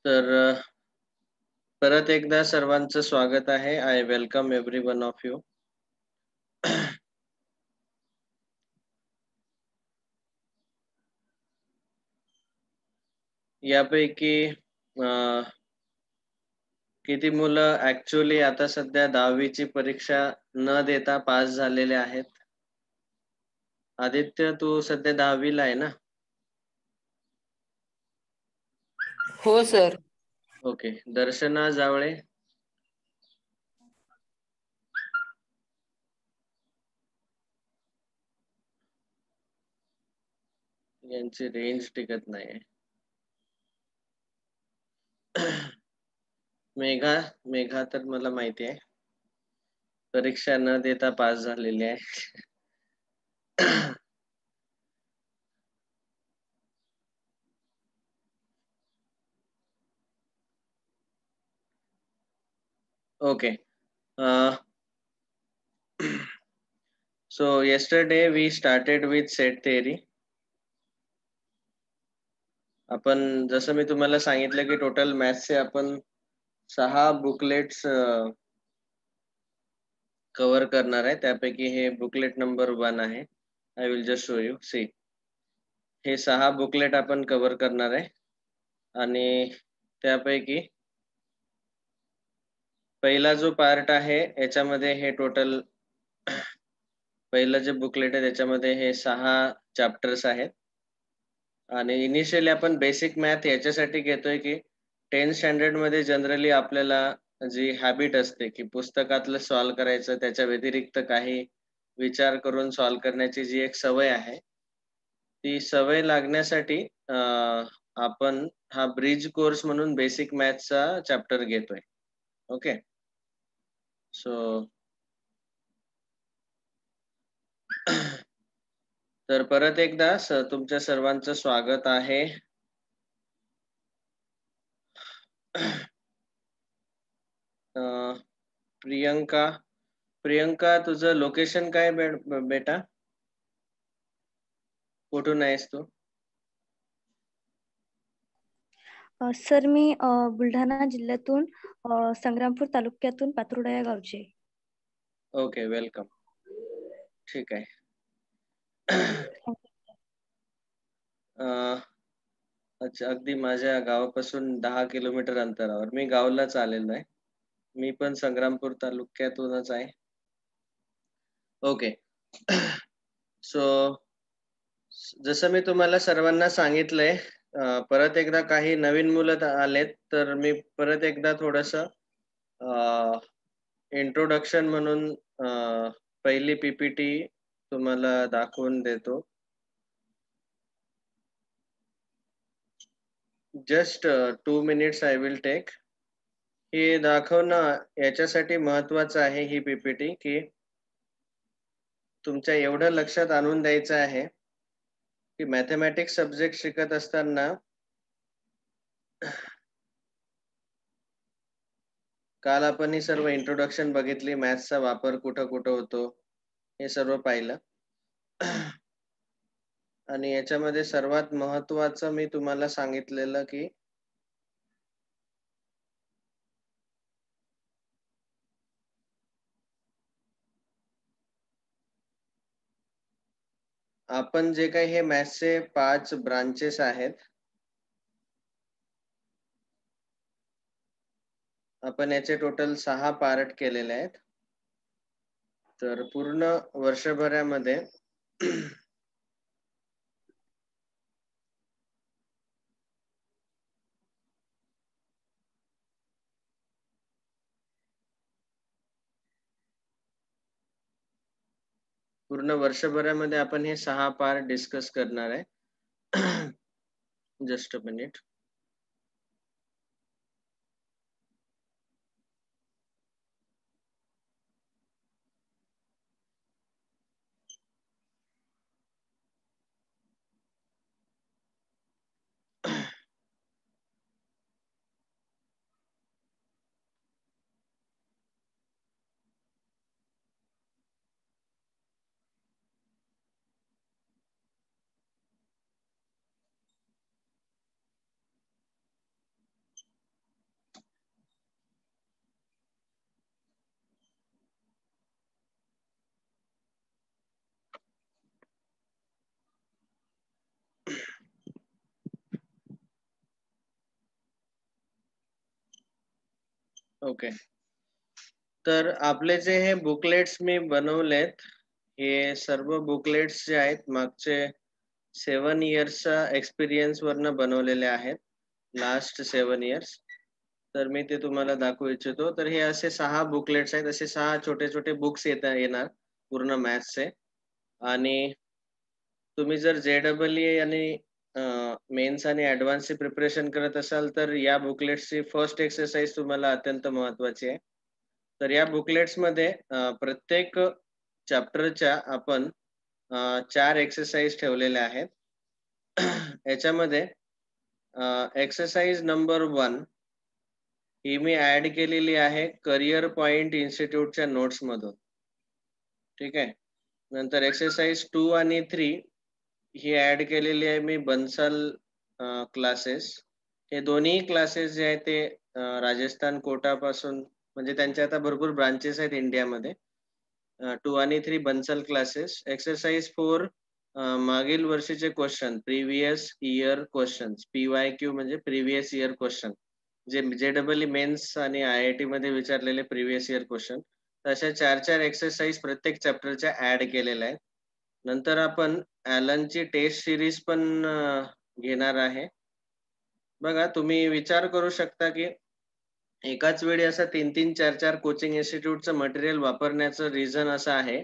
तर परत एकदा सर्वांचं स्वागत आहे. I welcome every one of you. यापैकी किती मुलं ॲक्चुअली आता सध्या 10वी परीक्षा न देता पास झालेले आहेत? आदित्य, तू सध्या 10वी आहे ना? हो सर. ओके. दर्शना जावळे? यांची रेंज टिकत नाही. मेघा तर मला माहिती आहे. परीक्षा न देता पास झालेली आहे. Okay. So yesterday we started with set theory. आपण जसं मी तुम्हाला सांगितलं की टोटल मॅथ्सचे आपण 6 बुकलेट्स कव्हर करणार आहे. त्यापैकी हे बुकलेट नंबर 1 आहे. I will just show you. See, हे 6 बुकलेट आपण कव्हर करणार आहे आणि त्यापैकी पहिला जो पार्ट आहे याच्यामध्ये हे टोटल पहिलं जे बुकलेट आहे त्याच्यामध्ये हे 6 चॅप्टर्स आहेत आणि इनिशियली आपण बेसिक मॅथ याच्यासाठी घेतोय की 10th स्टँडर्ड मध्ये जनरली आपल्याला जी हॅबिट असते की पुस्तकातलं सॉल्व करायचं, त्याच्या व्यतिरिक्त काही विचार करून सॉल्व करण्याची जी एक सवय आहे, ती सवय लागण्यासाठी आपण हा ब्रिज कोर्स म्हणून बेसिक मॅथ्सचा चॅप्टर घेतोय. ओके. सो तर परत एकदा तुमच्या सर्वांचं स्वागत आहे. प्रियंका, तुझं लोकेशन काय बेटा? कुठून आहेस तू? सर, मी बुलढाणा जिल्ह्यातून संग्रामपूर तालुक्यातून पात्रोडा या गावचे. Okay, welcome. ठीक आहे. अच्छा, अगदी माझ्या गावापासून 10 किलोमीटर अंतरावर मी गावलाच आलेलो आहे. मी पण संग्रामपूर तालुक्यातूनच आहे. ओके. सो जसं मी तुम्हाला सर्वांना सांगितलंय, परत एकदा काही नवीन मुलं आलेत, तर मी परत एकदा थोडंसं इंट्रोडक्शन म्हणून पहिली PPT तुम्हाला दाखवून देतो. Just 2 minutes I will take. हे दाखवणं याच्यासाठी महत्वाचं आहे ही PPT की तुमच्या एवढं लक्षात आणून द्यायचं आहे की मॅथमॅटिक्स सब्जेक्ट शिकत असताना काल आपण ही सर्व इंट्रोडक्शन बघितली, मॅथ्सचा वापर कुठं कुठं होतो हे सर्व पाहिलं. आणि याच्यामध्ये सर्वात महत्वाचं मी तुम्हाला सांगितलेलं की आपण जे काही हे मॅथ्सचे 5 ब्रांचेस आहेत, आपण याचे टोटल 6 पार्ट केलेले आहेत. तर पूर्ण वर्षभरामध्ये पूर्ण वर्षभरामध्ये आपण हे 6 पार्ट डिस्कस करणार आहे. Just a minute. ओके. तर आपले जे हे बुकलेट्स मी बनवलेत, हे सर्व बुकलेट्स जे आहेत मागचे 7 इयर्सचा एक्सपिरियन्स वरनं बनवलेले आहेत. Last 7 years. तर मी ते तुम्हाला दाखवू इच्छितो. तर हे असे 6 बुकलेट्स आहेत. असे 6 छोटे-छोटे बुक्स येणार पूर्ण मॅथ्सचे. आणि तुम्ही जर JEE आणि मेन्स आणि ॲडव्हान्सची प्रिपरेशन करत असाल, तर या बुकलेट्सची फर्स्ट एक्सरसाइज तुम्हाला अत्यंत महत्त्वाची आहे. तर या बुकलेट्समध्ये प्रत्येक चॅप्टरच्या आपण 4 एक्सरसाइज ठेवलेल्या आहेत. याच्यामध्ये एक्सरसाइज नंबर 1 ही मी ॲड केलेली आहे करियर पॉइंट इन्स्टिट्यूटच्या नोट्समधून. ठीक आहे. नंतर एक्सरसाइज 2 आणि 3 ही ॲड केलेली आहे मी बन्सल क्लासेस. हे दोन्ही क्लासेस जे आहेत ते राजस्थान कोटापासून, म्हणजे त्यांच्या आता भरपूर ब्रांचेस आहेत इंडियामध्ये. 2 आणि 3 बन्सल क्लासेस. एक्सरसाइज 4 मागील वर्षीचे question, previous year questions, PYQ म्हणजे प्रिव्हियस इयर क्वेश्चन, जे JEE मेन्स आणि IIT मध्ये विचारलेले प्रिव्हियस इयर क्वेश्चन. अशा 4-4 एक्सरसाइज प्रत्येक चॅप्टरच्या ॲड केलेल्या आहेत. नंतर आपण ॲलनची टेस्ट सिरीज पण घेणार आहे. बघा, तुम्ही विचार करू शकता की एकाच वेळी असं 3-3, 4-4 कोचिंग इन्स्टिट्यूटचं मटेरियल वापरण्याचं रिझन असं आहे,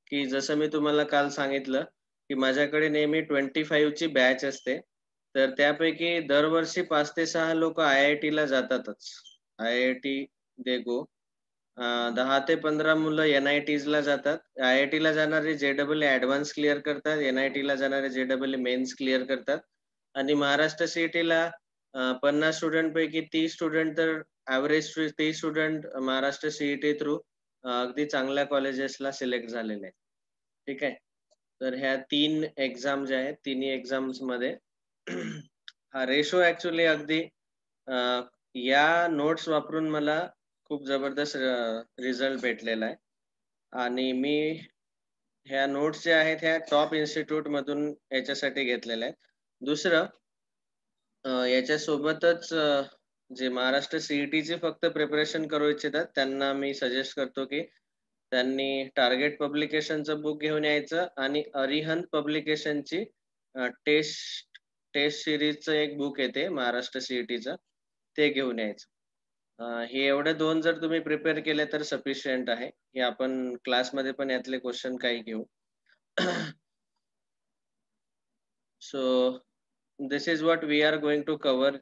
की जसं मी तुम्हाला काल सांगितलं, की माझ्याकडे नेहमी 25 ची बॅच असते. तर त्यापैकी दरवर्षी 5 ते 6 लोकं IIT ला जातातच. IIT दे गो. 10 ते 15 मुलं NITsला जातात. IITला जाणारे JEE ॲडव्हान्स क्लिअर करतात. NITला जाणारे JEE मेन्स क्लिअर करतात. आणि महाराष्ट्र CETला 50 स्टुडंटपैकी 30 स्टुडंट तर average 30 student Maharashtra CET through अगदी चांगल्या कॉलेजेसला सिलेक्ट झालेले आहेत. ठीक आहे. तर ह्या 3 एक्झाम ज्या आहेत, तिन्ही एक्झाम्समध्ये हा रेशो ॲक्चुअली अगदी या नोट्स वापरून मला खूप जबरदस्त रिझल्ट भेटलेला आहे. आणि मी ह्या नोट्स ज्या आहेत ह्या टॉप इन्स्टिट्यूटमधून याच्यासाठी घेतलेल्या आहेत. दुसरं याच्यासोबतच जे महाराष्ट्र CETची फक्त प्रिपरेशन करू इच्छितात त्यांना मी सजेस्ट करतो की त्यांनी टार्गेट पब्लिकेशनचं बुक घेऊन यायचं आणि अरिहंत पब्लिकेशनची टेस्ट सिरीजचं एक बुक येते महाराष्ट्र CETचं, ते घेऊन यायचं. हे एवढे 2 जर तुम्ही प्रिपेअर केले तर सफिशियंट आहे. हे आपण क्लासमध्ये पण यातले क्वेश्चन काही घेऊ. So this is what we are going to cover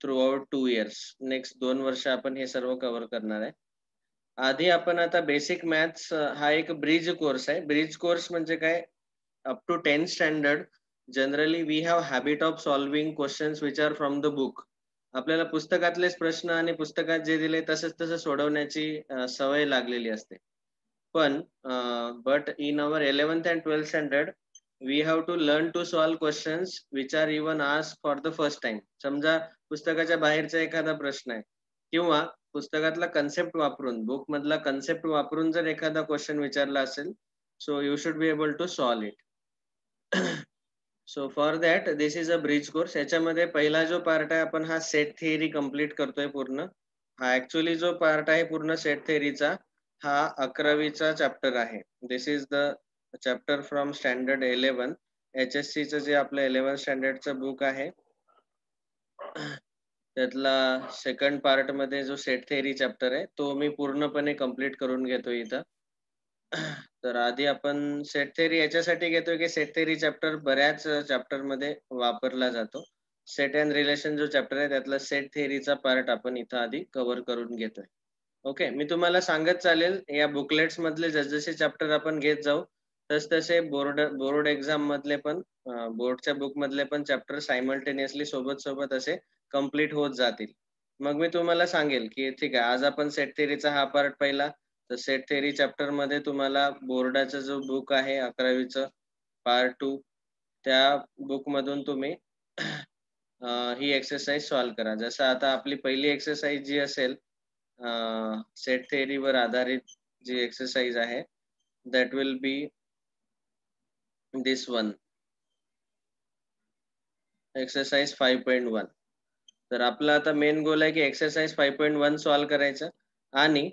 throughout 2 years. Next 2 वर्ष आपण हे सर्व कव्हर करणार आहे. आधी आपण आता बेसिक मॅथ्स हा एक ब्रिज कोर्स आहे. ब्रिज कोर्स म्हणजे काय? Up to 10th standard generally we have habit of solving questions which are from the book. आपल्याला पुस्तकातलेच प्रश्न आणि पुस्तकात जे दिले तसं सोडवण्याची सवय लागलेली असते. पण but in our 11th and 12th standard we have to learn to solve questions which are even asked for the first time. समजा पुस्तकाच्या बाहेरचा एखादा प्रश्न आहे किंवा पुस्तकातला कन्सेप्ट वापरून, बुक मधला कन्सेप्ट वापरून जर एखादा क्वेश्चन विचारला असेल, so you should be able to solve it. So for that this is a bridge course. याच्यामध्ये पहिला जो पार्ट आहे आपण हा सेट थिअरी कंप्लीट करतोय पूर्ण. हा ऍक्च्युअली जो पार्ट आहे पूर्ण सेट थिअरीचा हा 11वीचा चॅप्टर आहे. This is the chapter from standard 11. HSCचं जे आपलं 11th स्टँडर्डचं बुक आहे त्यातला सेकंड पार्ट मध्ये जो सेट थिअरी चॅप्टर आहे तो मी पूर्णपणे कंप्लीट करून घेतो इथं. तर आधी आपण सेट थिअरी याच्यासाठी घेतोय की सेट थिअरी चॅप्टर बऱ्याच चॅप्टर मध्ये वापरला जातो. सेट अँड रिलेशन जो चॅप्टर आहे त्यातला सेट थिअरीचा पार्ट आपण इथं आधी कव्हर करून घेतोय. ओके, मी तुम्हाला सांगत चालेल या बुकलेट्स मधले जसजसे चॅप्टर आपण घेत जाऊ तसे बोर्ड एक्झाम मधले पण बोर्डच्या बुक मधले पण चॅप्टर सायमल्टेनियसली सोबत असे कंप्लीट होत जातील. मग मी तुम्हाला सांगेल की ठीक आहे, आज आपण सेट थिअरीचा हा पार्ट पहिला, तर सेट थिअरी चॅप्टर मध्ये तुम्हाला बोर्डाचा जो बुक आहे 11वीचं पार्ट 2 त्या बुक मधून तुम्ही ही एक्सरसाइज सॉल्व करा. जसं आता आपली पहिली एक्सरसाइज जी असेल सेट थिअरीवर आधारित जी एक्सरसाइज आहे that will be this one, exercise 5.1. तर आपला आता मेन गोल आहे की एक्सरसाइज 5.1 सॉल्व करायचं. आणि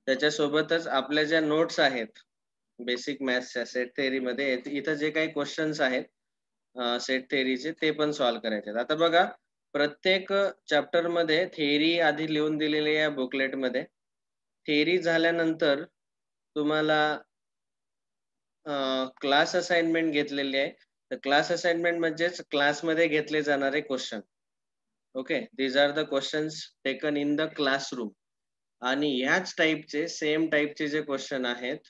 त्याच्यासोबतच आपल्या ज्या नोट्स आहेत बेसिक मॅथ्सच्या सेट थेअरीमध्ये इथं जे काही क्वेश्चन्स आहेत सेट थेअरीचे ते पण सॉल्व्ह करायचे आहेत. आता बघा प्रत्येक चॅप्टर मध्ये थेअरी आधी लिहून दिलेली आहे बुकलेट मध्ये. थेअरी झाल्यानंतर तुम्हाला क्लास असाइनमेंट घेतलेली आहे. तर क्लास असाइनमेंट म्हणजेच क्लासमध्ये घेतले जाणारे question. Okay, these are the questions taken in the classroom. आणि ह्याच टाईपचे सेम टाईपचे जे क्वेश्चन आहेत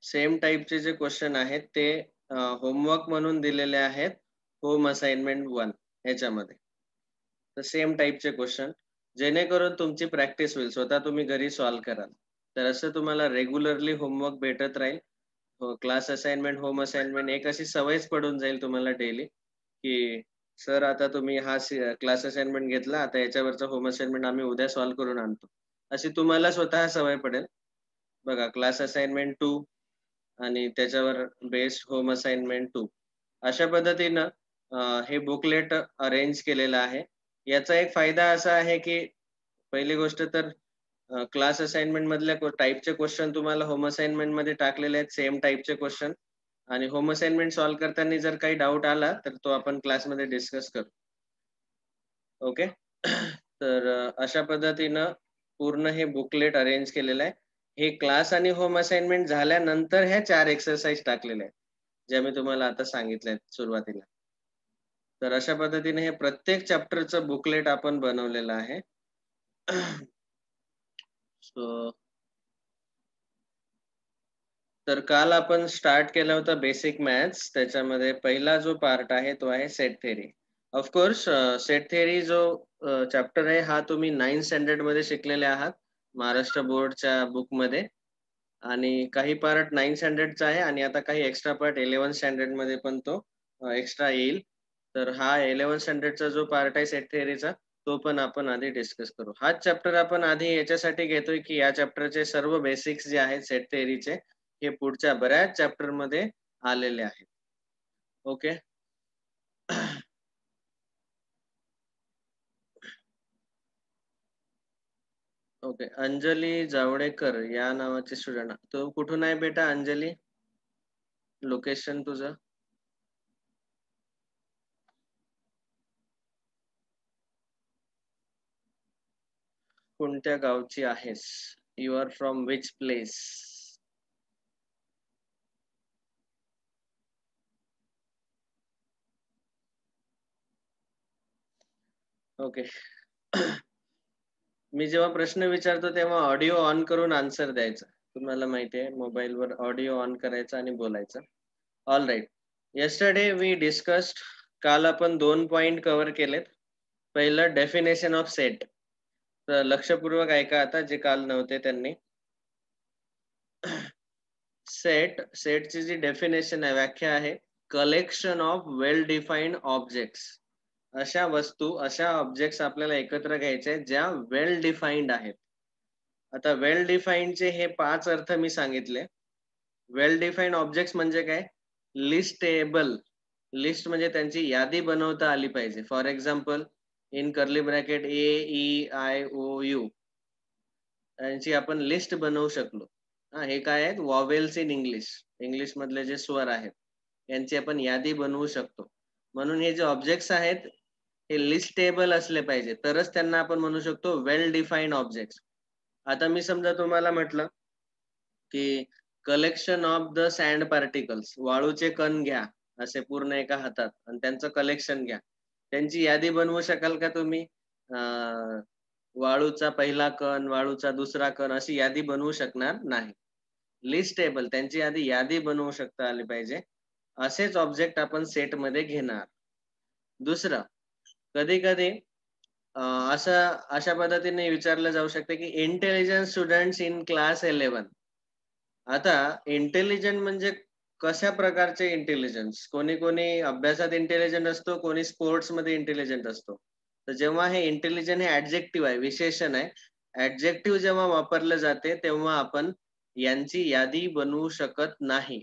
सेम टाईपचे जे क्वेश्चन आहेत ते होमवर्क म्हणून दिलेले आहेत होम असाइनमेंट 1 ह्याच्यामध्ये. तर सेम टाईपचे क्वेश्चन जेणेकरून तुमची प्रॅक्टिस होईल, स्वतः तुम्ही घरी सॉल्व्ह कराल. तर असं तुम्हाला रेग्युलरली होमवर्क भेटत राहील. क्लास असाइनमेंट होम असाइनमेंट एक अशी सवयच पडून जाईल तुम्हाला डेली की सर आता तुम्ही हा क्लास असाइनमेंट घेतला, आता याच्यावरचा होम असाइनमेंट आम्ही उद्या सॉल्व्ह करून आणतो. अशी तुम्हाला स्वतः सवय पडेल. बघा क्लास असाइनमेंट 2 आणि त्याच्यावर बेस्ड होम असाइनमेंट 2 अशा पद्धतीनं हे बुकलेट अरेंज केलेलं आहे. याचा एक फायदा असा आहे की पहिली गोष्ट तर क्लास असाइनमेंट मधल्या टाईपचे क्वेश्चन तुम्हाला होम असाइनमेंट मध्ये टाकलेले आहेत सेम टाईपचे क्वेश्चन. आणि होम असाइनमेंट सॉल्व्ह करताना जर काही डाऊट आला तर तो आपण क्लासमध्ये डिस्कस करू. ओके तर अशा पद्धतीनं पूर्ण हे बुकलेट अरेंज केलेलं आहे. हे क्लास आणि होम असाइनमेंट झाल्यानंतर ह्या 4 एक्सरसाइज टाकलेल्या आहेत ज्या मी तुम्हाला आता सांगितल्या सुरुवातीला. तर अशा पद्धतीने हे प्रत्येक चॅप्टरचं बुकलेट आपण बनवलेलं आहे. सो तर काल आपण स्टार्ट केलं होतं बेसिक मॅथ्स. त्याच्यामध्ये पहिला जो पार्ट आहे तो आहे set theory. Of course set theory जो चॅप्टर आहे हा तुम्ही 9th स्टँडर्ड मध्ये शिकलेले आहात महाराष्ट्र बोर्डच्या बुक मध्ये. आणि काही पार्ट 9th स्टँडर्डचा आहे आणि आता काही एक्स्ट्रा पार्ट 11th स्टँडर्ड मध्ये पण तो एक्स्ट्रा येईल. तर हा 11th स्टँडर्डचा जो पार्ट आहे सेट थेअरीचा तो पण आपण आधी डिस्कस करू. हाच चॅप्टर आपण आधी याच्यासाठी घेतोय की या चॅप्टरचे सर्व बेसिक्स जे आहेत सेट थेअरीचे हे पुढच्या बऱ्याच चॅप्टर मध्ये आलेले आहेत. ओके ओके अंजली जावडेकर या नावाचे स्टुडंट. तो कुठून आहे बेटा अंजली? लोकेशन तुझं? कोणत्या गावची आहेस? You are from which place? Okay मी जेव्हा प्रश्न विचारतो तेव्हा ऑडिओ ऑन करून आन्सर द्यायचा. तुम्हाला माहिती आहे मोबाईलवर ऑडिओ ऑन करायचा आणि बोलायचं. All right. Yesterday we discussed. काल आपण 2 पॉइंट कव्हर केलेत. पहिलं डेफिनेशन ऑफ सेट. तर लक्षपूर्वक ऐका आता जे काल नव्हते त्यांनी. सेटची जी डेफिनेशन आहे व्याख्या आहे collection of well defined objects. अशा वस्तू अशा ऑब्जेक्ट्स आपल्याला एकत्र घ्यायचे ज्या वेल डिफाइंड आहेत. आता वेल डिफाइंडचे हे 5 अर्थ मी सांगितले. वेल डिफाइंड ऑब्जेक्ट्स म्हणजे काय? लिस्टेबल. लिस्ट म्हणजे त्यांची यादी बनवता आली पाहिजे. For example in curly bracket AEIOU यांची आपण लिस्ट बनवू शकलो. हे काय आहेत? Vowels in English. इंग्लिश मधले जे स्वर आहेत यांची आपण यादी बनवू शकतो. म्हणून हे जे ऑब्जेक्ट्स आहेत हे लिस्टेबल असले पाहिजे तरच त्यांना आपण म्हणू शकतो वेल डिफाइंड ऑब्जेक्ट्स. आता मी समजा तुम्हाला म्हटलं की collection of the sand particles. वाळूचे कण घ्या असे पूर्ण एका हातात आणि त्यांचं कलेक्शन घ्या. त्यांची यादी बनवू शकाल का तुम्ही? वाळूचा पहिला कण, वाळूचा दुसरा कण अशी यादी बनवू शकणार नाही. लिस्टेबल त्यांची यादी बनवू शकता आली पाहिजे. असेच ऑब्जेक्ट आपण सेट मध्ये घेणार. दुसरं कधी कधी अशा पद्धतीने विचारलं जाऊ शकतं की इंटेलिजंट स्टुडंट्स इन क्लास 11. आता इंटेलिजंट म्हणजे कशा प्रकारचे इंटेलिजन्स? कोणी अभ्यासात इंटेलिजंट असतो, कोणी स्पोर्ट्स मध्ये इंटेलिजंट असतो. तर जेव्हा हे इंटेलिजंट हे ऍडजेक्टिव्ह आहे, विशेषण आहे. ऍडजेक्टिव्ह जेव्हा वापरले जाते तेव्हा आपण यांची यादी बनवू शकत नाही.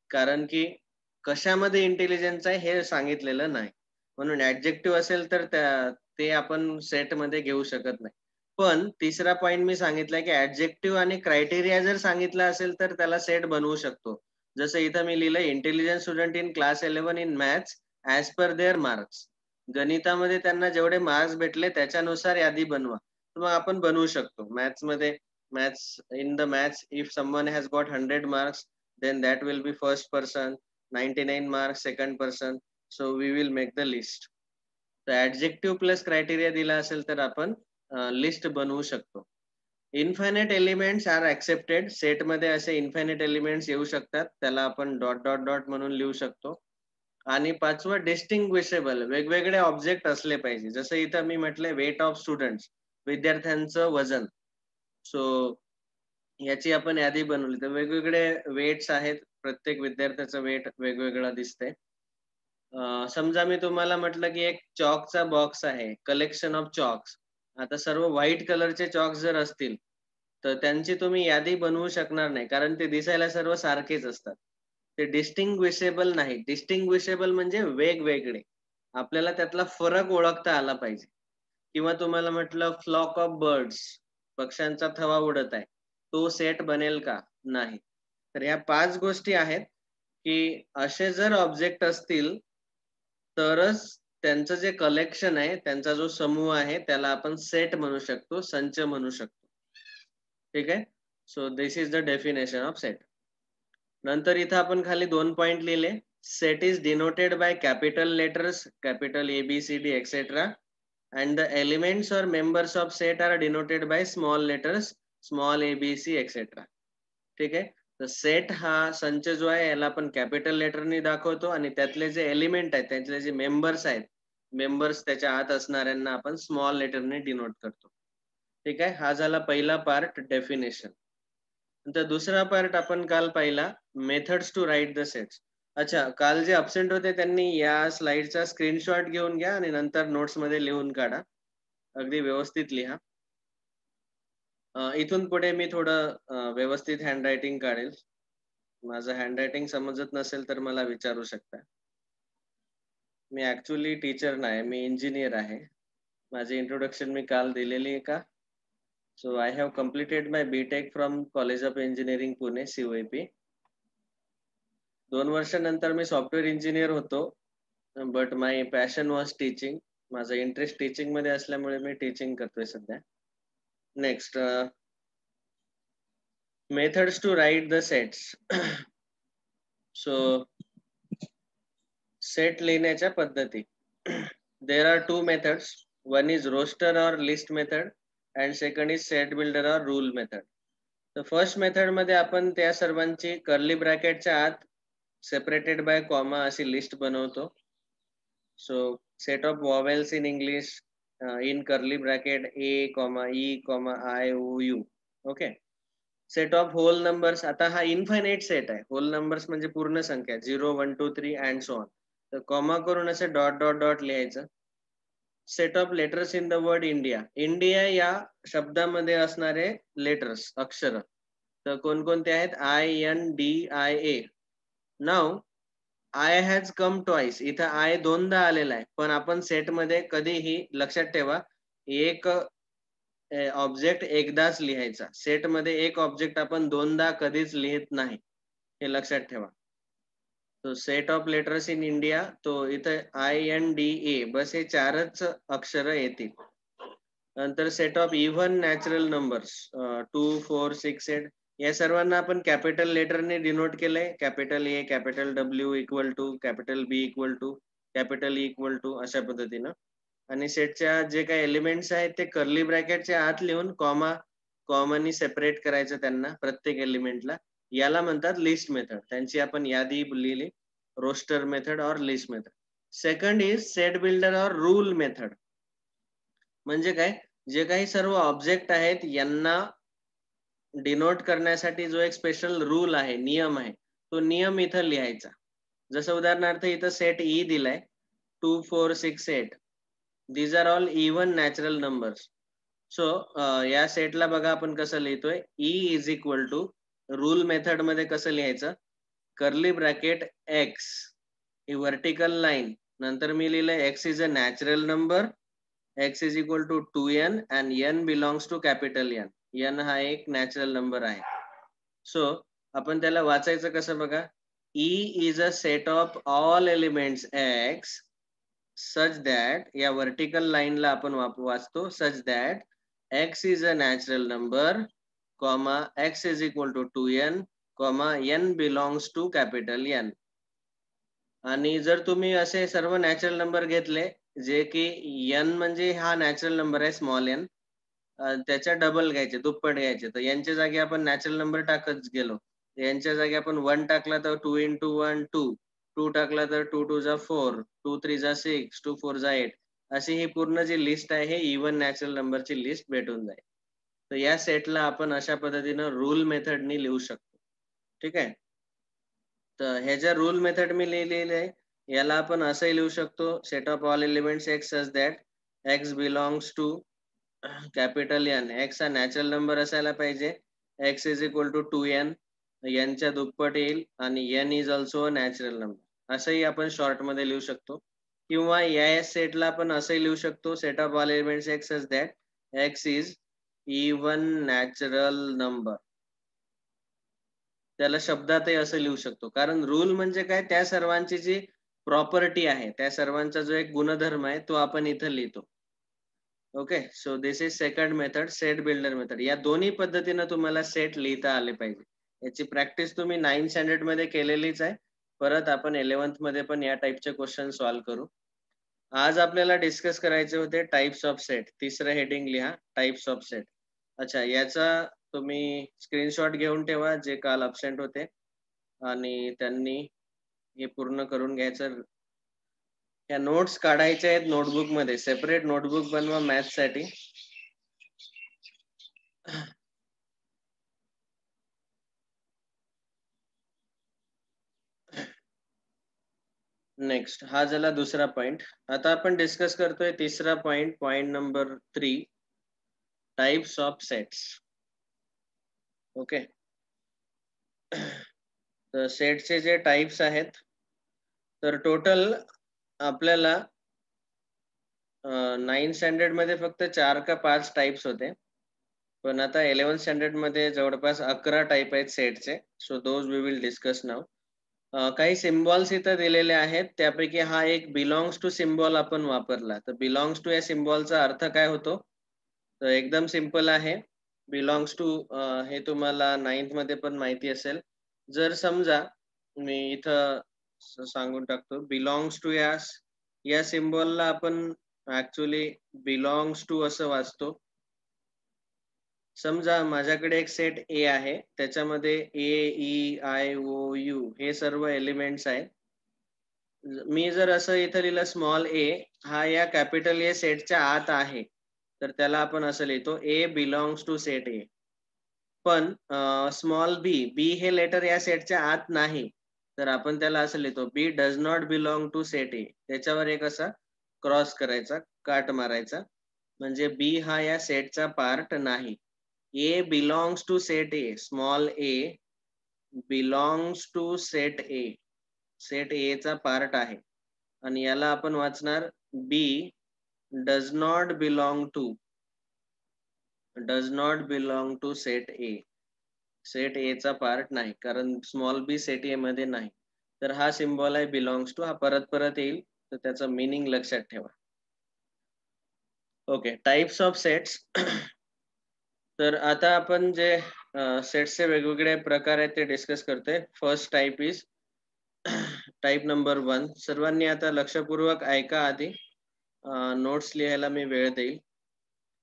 कारण की कशामध्ये इंटेलिजन्स आहे हे सांगितलेलं नाही. म्हणून ऍडजेक्टिव्ह असेल तर ते आपण सेट मध्ये घेऊ शकत नाही. पण तिसरा पॉइंट मी सांगितलं की ऍडजेक्टिव्ह आणि क्रायटेरिया जर सांगितलं असेल तर त्याला सेट बनवू शकतो. जसं इथं मी लिहिलंय intelligent student in class 11 in maths as per their marks. गणितामध्ये त्यांना जेवढे मार्क्स भेटले त्याच्यानुसार यादी बनवा. तर मग आपण बनवू शकतो. Maths in the maths, if someone has got 100 marks, then that will be first person, 99 marks second person, so we will make the list. तर adjective plus criteria दिला असेल तर आपण लिस्ट बनवू शकतो. Infinite elements R accepted. Set मध्ये असे infinite elements येऊ शकतात, त्याला आपण डॉट डॉट डॉट म्हणून लिहू शकतो. आणि पाचवं डिस्टिंग्विशेबल, वेगवेगळे ऑब्जेक्ट असले पाहिजे. जसं इथं मी म्हटलंय वेट ऑफ स्टुडंट्स, विद्यार्थ्यांचं वजन. सो याची आपण यादी बनवली तर वेगवेगळे वेट्स आहेत, प्रत्येक विद्यार्थ्याचं वेट वेगवेगळं दिसतंय. समजा मी तुम्हाला म्हटलं की एक चॉकचा बॉक्स आहे, कलेक्शन ऑफ चॉक्स. आता सर्व व्हाईट कलरचे चॉक्स जर असतील तर त्यांची तुम्ही यादी बनवू शकणार नाही, कारण ते दिसायला सर्व सारखेच असतात. ते डिस्टिंग्विशेबल नाही. डिस्टिंग्विशेबल म्हणजे वेगवेगळे, आपल्याला त्यातला फरक ओळखता आला पाहिजे. किंवा तुम्हाला म्हटलं फ्लॉक ऑफ बर्ड्स, पक्ष्यांचा थवा उडत आहे, तो सेट बनेल का? नाही. तर ह्या 5 गोष्टी आहेत की असे जर ऑब्जेक्ट असतील तरच त्यांचं जे कलेक्शन आहे, त्यांचा जो समूह आहे त्याला आपण सेट म्हणू शकतो, संच म्हणू शकतो. ठीक आहे. So this is the definition of set. नंतर इथं आपण खाली 2 पॉइंट लिहिले. Set is denoted by capital letters, capital ABCD etcetera, and the elements or members of set are denoted by small letters, small ABC etc. ठीक आहे. तर set हा संच जो आहे याला आपण कॅपिटल लेटरनी दाखवतो आणि त्यातले जे एलिमेंट आहेत, त्यातले जे मेंबर्स आहेत, मेंबर्स त्याच्या आत असणाऱ्यांना आपण स्मॉल लेटरने डिनोट करतो. ठीक आहे. हा झाला पहिला पार्ट, डेफिनेशन. नंतर दुसरा पार्ट आपण काल पाहिला, methods to write the sets. अच्छा, काल जे अब्सेंट होते त्यांनी या स्लाइडचा स्क्रीनशॉट घेऊन घ्या आणि नंतर नोट्स मध्ये लिहून काढा. अगदी व्यवस्थित लिहा. इथून पुढे मी थोडं व्यवस्थित हँडरायटिंग काढेल. माझं हँडरायटिंग समजत नसेल तर मला विचारू शकता. मी ऍक्च्युअली टीचर नाही, मी इंजिनियर आहे. माझी इंट्रोडक्शन मी काल दिलेली आहे का? So I have completed my BTech from college of engineering Pune, COEP. 2 वर्षानंतर मी सॉफ्टवेअर इंजिनियर होतो, but my passion was teaching. माझा इंटरेस्ट टीचिंग मध्ये असल्यामुळे मी टीचिंग करतोय सध्या. Next, methods to write the sets. So set लिहिण्याच्या पद्धती. There are 2 methods. One is roster or list method and second is set builder or rule method. तर first method मध्ये आपण त्या सर्वांची कर्ली ब्रॅकेटच्या आत सेपरेटेड बाय कॉमा अशी लिस्ट बनवतो. So set of vowels in English in curly bracket A, E, I, O, U. Okay. Set of whole numbers. आता हा इन्फायनाइट सेट आहे. होल नंबर्स म्हणजे पूर्ण संख्या, 0, 1, 2, 3 अँड सो ऑन. तर कॉमा करून असे डॉट डॉट डॉट लिहायचं. Set of letters in the word India. India या शब्दामध्ये असणारे लेटर्स, अक्षर. तर कोणकोणते आहेत? INDIA. Now I has come twice. इथं आय 2दा आलेला आहे, पण आपण सेट मध्ये कधीही लक्षात ठेवा, एक ऑब्जेक्ट एकदाच लिहायचा. सेट मध्ये एक ऑब्जेक्ट आपण 2दा कधीच लिहित नाही, हे लक्षात ठेवा. तो set of letters in India, तो इथं INDA, बस हे 4च अक्षर येतील. नंतर set of even natural numbers 2, 4, 6, 8. या सर्वांना आपण कॅपिटल लेटरने डिनोट केलंय. Capital A, capital W equal to, capital B equal to, capital E equal to, अशा पद्धतीनं. आणि सेटच्या जे काही एलिमेंट्स आहेत ते कर्ली ब्रॅकेटच्या आत लिहून कॉमानी सेपरेट करायचं त्यांना, प्रत्येक एलिमेंटला. याला म्हणतात लिस्ट मेथड. त्यांची आपण यादी लिहिली, रोस्टर मेथड और list method. Second is set builder or rule method. म्हणजे काय? जे काही सर्व ऑब्जेक्ट आहेत यांना डिनोट करण्यासाठी जो एक स्पेशल रूल आहे, नियम आहे, तो नियम इथं लिहायचा. जसं उदाहरणार्थ इथं सेट E दिलाय, 2, 4, 6, 8. These are all even natural numbers. So या सेटला बघा आपण कसं लिहितोय. E is equal to, rule method मध्ये कसं लिहायचं? कर्ली ब्रॅकेट X, ही व्हर्टिकल लाईन, नंतर मी लिहिलंय X is a natural number x is equal to 2n and n belongs to capital N. n हा एक नॅचरल नंबर आहे. सो आपण त्याला वाचायचं कसं बघा, E is a set of all elements x such that, या वर्टिकल लाईनला आपण वाचतो such that x is a natural number, comma x is equal to 2n, comma n belongs to capital N. आणि जर तुम्ही असे सर्व नॅचरल नंबर घेतले जे की n म्हणजे हा नॅचरल नंबर आहे स्मॉल n, त्याच्या डबल घ्यायचे, दुप्पट घ्यायचे, तर यांच्या जागी आपण नॅचरल नंबर टाकत गेलो, यांच्या जागी आपण 1 टाकला तर 2 into 1 2, 2 टाकला तर 2 2 जा 4, 2 3 जा 6, 2 4 जा 8, अशी ही पूर्ण जी लिस्ट आहे हे इव्हन नॅचरल नंबरची लिस्ट भेटून जाईल. तर या सेटला आपण अशा पद्धतीनं रूल मेथडनी लिहू शकतो. ठीक आहे. तर ह्याच्या रूल मेथड मी लिहिलेले आहे, याला आपण असंही लिहू शकतो, set of all elements x such that x belongs to capital N. X हा नॅचरल नंबर असायला पाहिजे, x is equal to 2n, यांच्या दुप्पट येईल, आणि n is also a natural number, असंही आपण शॉर्ट मध्ये लिहू शकतो. किंवा या सेटला आपण असंही लिहू शकतो, set of all elements x such that x is even natural number. त्याला शब्दातही असं लिहू शकतो, कारण रूल म्हणजे काय, त्या सर्वांची जी प्रॉपर्टी आहे, त्या सर्वांचा जो एक गुणधर्म आहे तो आपण इथं लिहितो. Okay, so this is second method, set builder method. या दोन्ही पद्धतीनं तुम्हाला सेट लिहिता आले पाहिजे. याची प्रॅक्टिस तुम्ही 9th स्टँडर्ड मध्ये केलेलीच आहे, परत आपण 11th मध्ये पण या टाइपचे क्वेश्चन सॉल्व्ह करू. आज आपल्याला डिस्कस करायचे होते टाइप्स ऑफ सेट. तिसरं हेडिंग लिहा, टाइप्स ऑफ सेट. अच्छा, याचा तुम्ही स्क्रीनशॉट घेऊन ठेवा जे काल अब्सेंट होते, आणि त्यांनी हे पूर्ण करून घ्यायचं. या नोट्स काढायच्या आहेत नोटबुक मध्ये, सेपरेट नोटबुक बनवा मॅथ्स साठी. नेक्स्ट, हा झाला दुसरा पॉइंट. आता आपण डिस्कस करतोय तिसरा point, point number 3, types of sets. Okay, तर सेटचे जे टाइप्स आहेत, तर टोटल आपल्याला 9th स्टँडर्ड मध्ये फक्त 4 का 5 टाइप्स होते, पण आता 11th स्टँडर्ड मध्ये जवळपास 11 टाइप आहेत सेटचे. So those we will discuss now. काही सिम्बॉल्स इथं दिलेले आहेत, त्यापैकी हा एक बिलॉंग्स टू सिम्बॉल आपण वापरला. तर बिलॉंग्स टू या सिम्बॉलचा अर्थ काय होतो, तर एकदम सिंपल आहे. बिलॉंग्स टू हे तुम्हाला 9th मध्ये पण माहिती असेल. जर समजा मी इथं सांगून टाकतो, बिलॉंग्स टू या सिम्बॉलला आपण ऍक्च्युअली बिलॉंग्स टू असं वाचतो. समजा माझ्याकडे एक सेट ए आहे, त्याच्यामध्ये ए ई आय ओ यू हे सर्व एलिमेंट्स आहेत. मी जर असं इथं लिहिलं स्मॉल ए हा या कॅपिटल ए सेटच्या आत आहे, तर त्याला आपण असं लिहितो ए बिलॉंग्स टू सेट ए. पण स्मॉल बी हे लेटर या सेटच्या आत नाही, तर आपण त्याला असं लिहितो B does not belong to set A. त्याच्यावर एक असा क्रॉस करायचा, काट मारायचा, म्हणजे बी हा या सेटचा पार्ट नाही. A belongs to set A, small A belongs to set A, set A चा पार्ट आहे. आणि याला आपण वाचणार B does not belong to set A. Set A चा पार्ट नाही, कारण स्मॉल बी सेट ए मध्ये नाही. तर हा सिम्बॉल आहे बिलॉंग्स टू, हा परत परत येईल, तर त्याचा मीनिंग लक्षात ठेवा. Okay, types of sets. तर आता आपण जे सेट्सचे वेगवेगळे प्रकार आहेत ते डिस्कस करतोय. First type is type number 1. सर्वांनी आता लक्षपूर्वक ऐका, आधी नोट्स लिहायला मी वेळ देईल.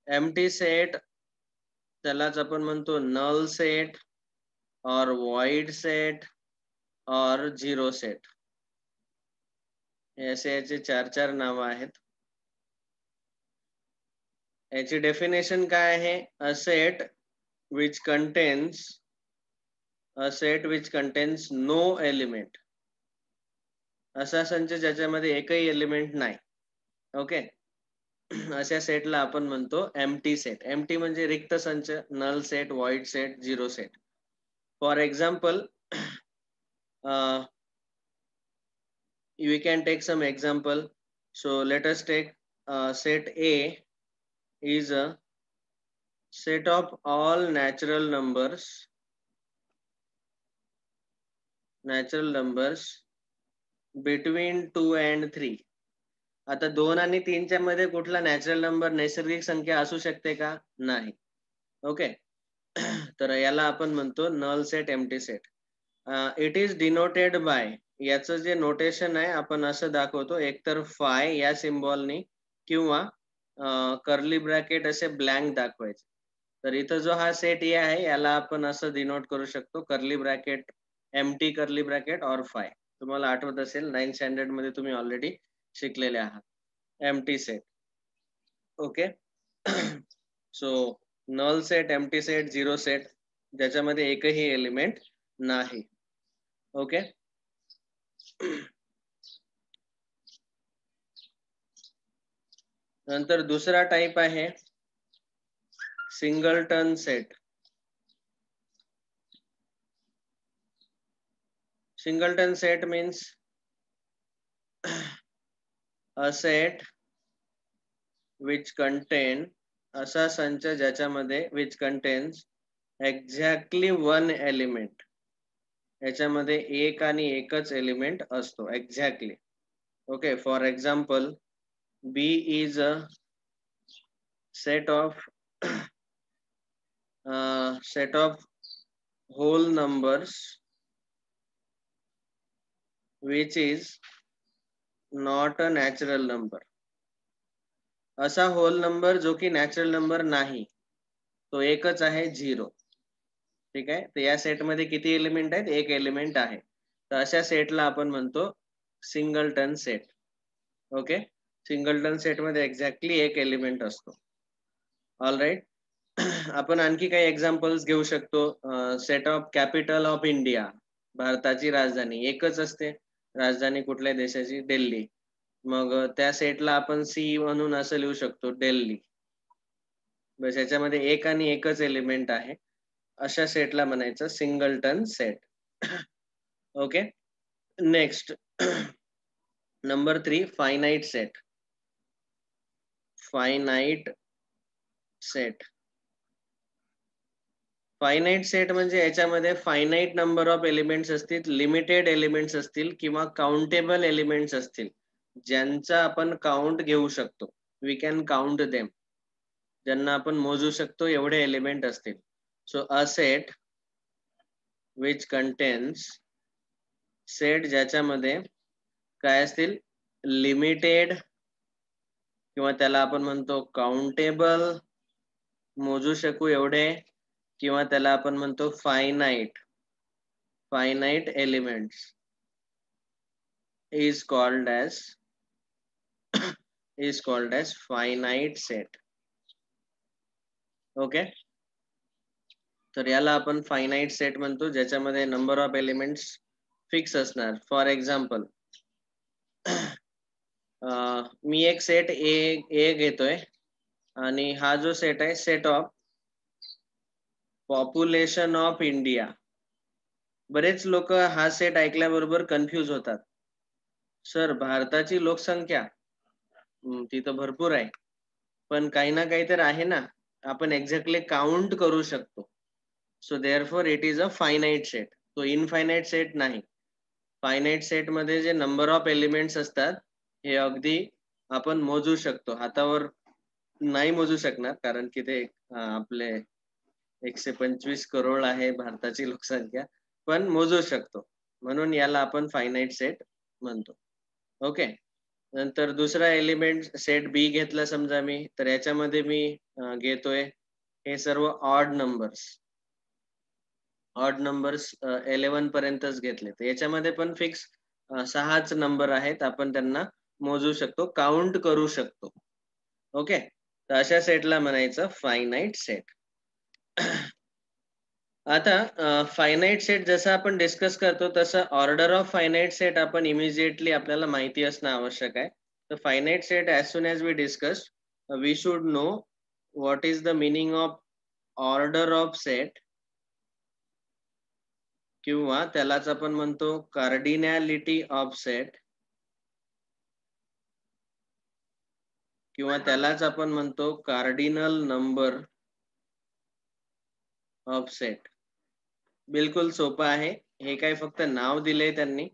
एम्प्टी सेट, त्यालाच आपण म्हणतो नल सेट और वॉइड सेट और झिरो सेट, असे याचे 4 नाव आहेत. याची डेफिनेशन काय आहे, a set which contains no element, असा संच ज्याच्यामध्ये एकही एलिमेंट नाही. ओके, अशा सेटला आपण म्हणतो एम्प्टी सेट. एम्प्टी म्हणजे रिक्त संच, null set, void set, zero set. For example, we can take some example. So let us take set A is a set of all natural numbers between 2 and 3. आता 2 आणि 3च्या मध्ये कुठला natural number नैसर्गिक संख्या असू शकते का? नाही. ओके. तर याला आपण म्हणतो null set empty set. It is denoted by, याचं जे नोटेशन आहे आपण असं दाखवतो, एकतर फाय या सिम्बॉलनी किंवा कर्ली ब्रॅकेट असे ब्लँक दाखवायचे. तर इथं जो हा सेट ए आहे याला आपण असं डिनोट करू शकतो, curly bracket, empty curly bracket और फाय. तुम्हाला आठवत असेल 9th स्टँडर्ड मध्ये तुम्ही ऑलरेडी शिकलेले आहात empty set. Okay. So null set, empty set, zero set, ज्याच्यामध्ये एकही एलिमेंट नाही. ओके. नंतर दुसरा टाइप आहे singleton set. Singleton set means a set which contain, असा संच ज्याच्यामध्ये which contains exactly one element, याच्यामध्ये एक आणि एकच एलिमेंट असतो exactly. Okay. For example, B is a set of whole numbers which is not a natural number. असा hole number जो की नॅचरल नंबर नाही, तो एकच आहे, 0. ठीक आहे. तर या सेट मध्ये किती एलिमेंट आहेत? एक एलिमेंट आहे. तर अशा सेटला आपण म्हणतो singleton set. Okay. Singleton set मध्ये एक्झॅक्टली एक एलिमेंट असतो. All right. आपण आणखी काही एक्झाम्पल्स घेऊ शकतो. Set of capital of India, भारताची राजधानी एकच असते. राजधानी कुठल्या देशाची? दिल्ली. मग त्या सेटला आपण सी म्हणून असं लिहू शकतो, दिल्ली. बस, याच्यामध्ये एक आणि एकच एलिमेंट आहे. अशा सेटला म्हणायचं singleton set. Okay. Next, number 3, finite set. Finite set. Finite set म्हणजे याच्यामध्ये फायनाइट नंबर ऑफ एलिमेंट्स असतील, लिमिटेड एलिमेंट्स असतील किंवा काउंटेबल एलिमेंट्स असतील, ज्यांचा आपण काउंट घेऊ शकतो. वी कॅन काउंट देम, ज्यांना आपण मोजू शकतो एवढे एलिमेंट असतील. So a set which contains, set ज्याच्यामध्ये काय असतील? लिमिटेड, किंवा त्याला आपण म्हणतो काउंटेबल, मोजू शकू एवढे, किंवा त्याला आपण म्हणतो finite elements is called as finite set. Okay. तर याला आपण फायनाइट सेट म्हणतो, ज्याच्यामध्ये नंबर ऑफ एलिमेंट्स फिक्स असणार. फॉर एक्झाम्पल, मी एक सेट ए घेतोय आणि हा जो सेट आहे set of population of India. बरेच लोक हा सेट ऐकल्याबरोबर कन्फ्यूज होतात. सर, भारताची लोकसंख्या ती तर भरपूर आहे, पण काही ना काही तर आहे ना, आपण एक्झॅक्टली काउंट करू शकतो. So therefore it is a finite set. तो इनफायनाइट सेट नाही. फायनाइट सेट मध्ये जे नंबर ऑफ एलिमेंट्स असतात हे अगदी आपण मोजू शकतो. हातावर नाही मोजू शकणार, कारण की ते आपले 125 करोड आहे भारताची लोकसंख्या, पण मोजू शकतो, म्हणून याला आपण फायनाइट सेट म्हणतो. ओके. नंतर दुसरा एलिमेंट सेट बी घेतला समजा मी, तर याच्यामध्ये मी घेतोय हे सर्व ऑड नंबर्स 11 पर्यंतच घेतले. तर याच्यामध्ये पण फिक्स 6च नंबर आहेत, आपण त्यांना मोजू शकतो, काउंट करू शकतो. ओके. तर अशा सेटला म्हणायचं फायनाइट सेट. आता फायनाइट सेट जसं आपण डिस्कस करतो तसं ऑर्डर ऑफ फायनाइट सेट आपण इमिजिएटली आपल्याला माहिती असणं आवश्यक आहे. तर finite set as soon as we discuss, we should know what is the meaning of order of set, किंवा त्यालाच आपण म्हणतो कार्डिनॅलिटी ऑफ सेट, किंवा त्यालाच आपण म्हणतो कार्डिनल नंबर ऑफ सेट. बिलकुल सोपं आहे. हे काय फक्त नाव दिले त्यांनी,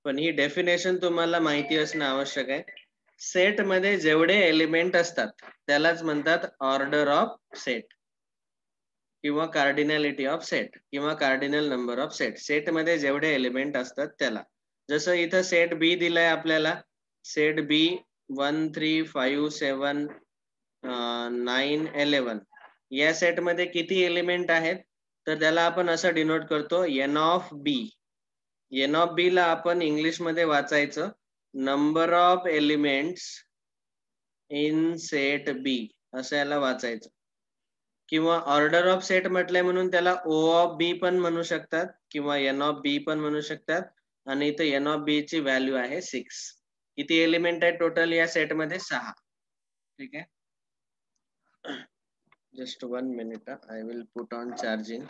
पण ही डेफिनेशन तुम्हाला माहिती असणं आवश्यक आहे. सेट मध्ये जेवढे एलिमेंट असतात त्यालाच म्हणतात ऑर्डर ऑफ सेट किंवा कार्डिनॅलिटी ऑफ सेट किंवा cardinal number of set. Set मध्ये जेवढे एलिमेंट असतात त्याला. जसं इथं सेट बी दिलाय आपल्याला. सेट बी 1 3 5 7 9 11. या सेट मध्ये किती एलिमेंट आहेत तर त्याला आपण असं डिनोट करतो n of B. N of B ला आपण इंग्लिश मध्ये वाचायचं number of elements in set B असं याला वाचायचं. किंवा ऑर्डर ऑफ सेट म्हटलंय म्हणून त्याला ओ ऑफ बी पण म्हणू शकतात किंवा एन ऑफ बी पण म्हणू शकतात. आणि इथं एन ऑफ बी ची व्हॅल्यू आहे 6. किती एलिमेंट आहेत टोटल या सेट मध्ये? 6. ठीक आहे. Just 1 minute. I will put on charging.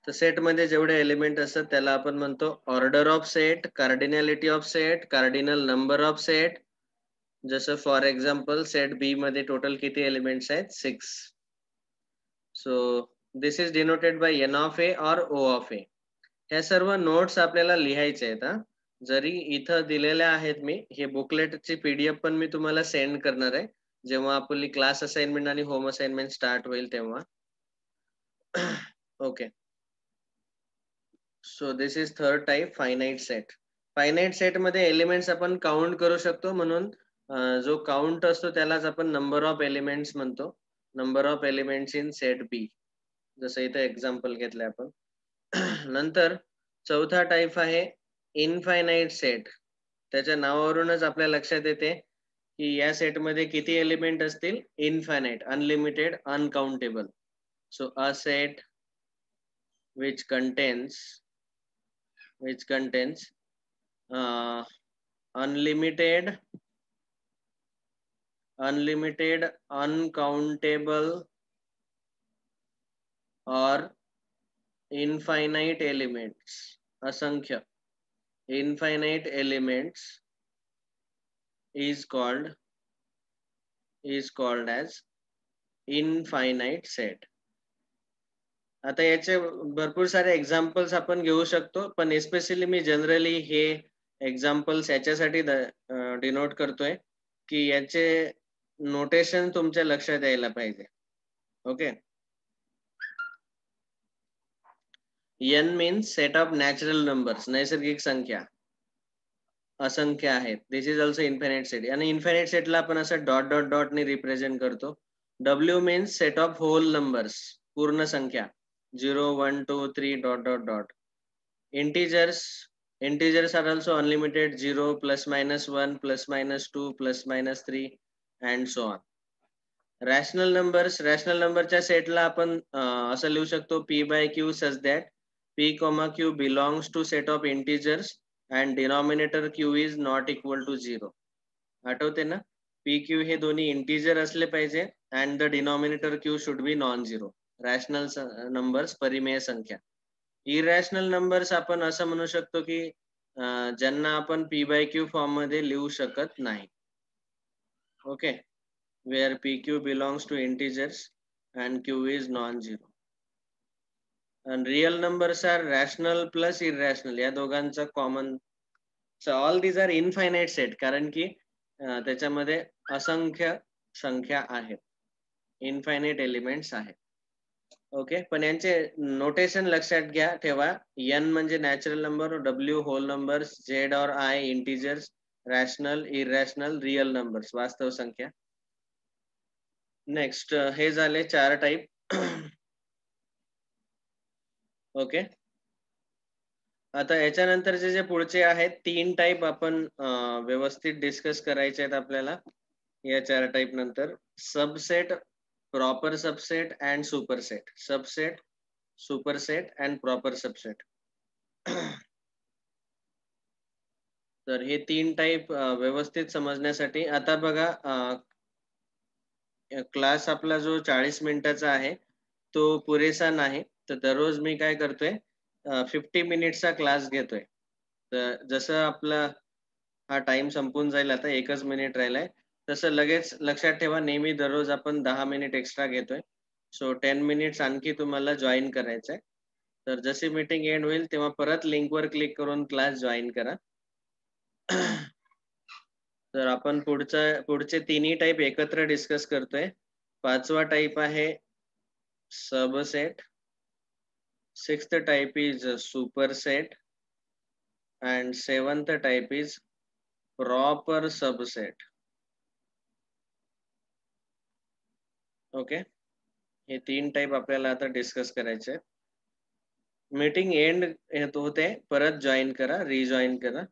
तर सेट मध्ये जेवढे एलिमेंट असतात त्याला आपण म्हणतो order of set, cardinality of set, cardinal number of set. जसं फॉर एक्झाम्पल सेट बी मध्ये टोटल किती एलिमेंट्स आहेत? 6. So this is denoted by n of A or O of ए. ह्या सर्व नोट्स आपल्याला लिहायचे आहेत. जरी इथं दिलेल्या आहेत मी, हे बुकलेटची पीडीएफ पण मी तुम्हाला सेंड करणार आहे जेव्हा आपली क्लास असाइनमेंट आणि होम असाइनमेंट स्टार्ट होईल तेव्हा. Okay. So this is third type, finite set. Finite set मध्ये एलिमेंट्स आपण काउंट करू शकतो म्हणून जो काउंट असतो त्यालाच आपण नंबर ऑफ एलिमेंट्स म्हणतो. Number of elements in set B. जसं इथं एक्झाम्पल घेतलं आपण. नंतर चौथा टाइप आहे इनफायनाइट सेट. त्याच्या नावावरूनच आपल्या लक्षात येते की या सेट मध्ये किती एलिमेंट असतील? Infinite, unlimited, uncountable. So a set which contains unlimited, uncountable or infinite elements, असंख्य infinite elements is called as infinite set. आता याचे भरपूर सारे एक्झाम्पल्स आपण घेऊ शकतो, पण एस्पेशली मी जनरली हे एक्झाम्पल्स याच्यासाठी डिनोट करतोय की याचे नोटेशन तुमच्या लक्षात यायला पाहिजे. Okay. N means set of natural numbers, नैसर्गिक संख्या, असंख्य आहेत. This is also infinite set. आणि इन्फायनाइट सेटला आपण असं डॉट डॉट डॉट ने रिप्रेझेंट करतो. W means set of whole numbers, पूर्ण संख्या, 0 1 2 3 dot dot dot. Integers are also unlimited, 0 plus minus 1 plus minus 2 plus minus 3 and so on. Rational numberच्या सेटला आपण असं लिहू शकतो p by q such that p, q belongs to set of integers and denominator q is not equal to 0. आठवते ना? p q हे दोन्ही integer असले पाहिजे and the denominator q should be non-zero. Rational numbers, परिमेय संख्या. Irrational numbers आपण असं म्हणू शकतो की ज्यांना आपण p by q फॉर्म मध्ये लिहू शकत नाही. Okay. Where p q belongs to integers and q is non-zero. And real numbers are rational plus irrational, या दोघांचा common. So all these are infinite set कारण की त्याच्यामध्ये असंख्य संख्या आहेत, इनफायनाइट एलिमेंट्स आहेत. ओके. पण यांचे नोटेशन लक्षात घ्या, ठेवा. एन म्हणजे natural number, W whole numbers, Z or I integers, rational, irrational, real numbers, वास्तव संख्या. नेक्स्ट हे झाले 4 टाइप. ओके. आता याच्यानंतरचे जे पुढचे आहेत 3 टाइप आपण व्यवस्थित डिस्कस करायचे आहेत आपल्याला या 4 टाइप नंतर. Subset, proper subset and superset. Subset, superset and proper subset. तर हे 3 टाइप व्यवस्थित समजण्यासाठी आता बघा, क्लास आपला जो 40 मिनिटाचा आहे तो पुरेसा नाही. तर दररोज मी काय करतोय 50 मिनिट्सचा क्लास घेतोय. तर जसं आपला हा टाइम संपून जाईल आता 1च मिनिट राहिलाय. तसं लगेच लक्षात ठेवा नेहमी दररोज आपण 10 मिनिट एक्स्ट्रा घेतोय. सो 10 मिनिट्स आणखी तुम्हाला जॉइन करायचंय. तर जशी मीटिंग एंड होईल तेव्हा परत लिंकवर क्लिक करून क्लास जॉइन करा. तर आपण पुढचे तिन्ही टाइप एकत्र डिस्कस करतोय. 5वा टाइप आहे subset. 6th type is superset and 7th type is proper subset. Okay, हे 3 टाइप आपल्याला आता डिस्कस करायचे. मीटिंग एंड होते, परत जॉइन करा, रिजॉइन करा.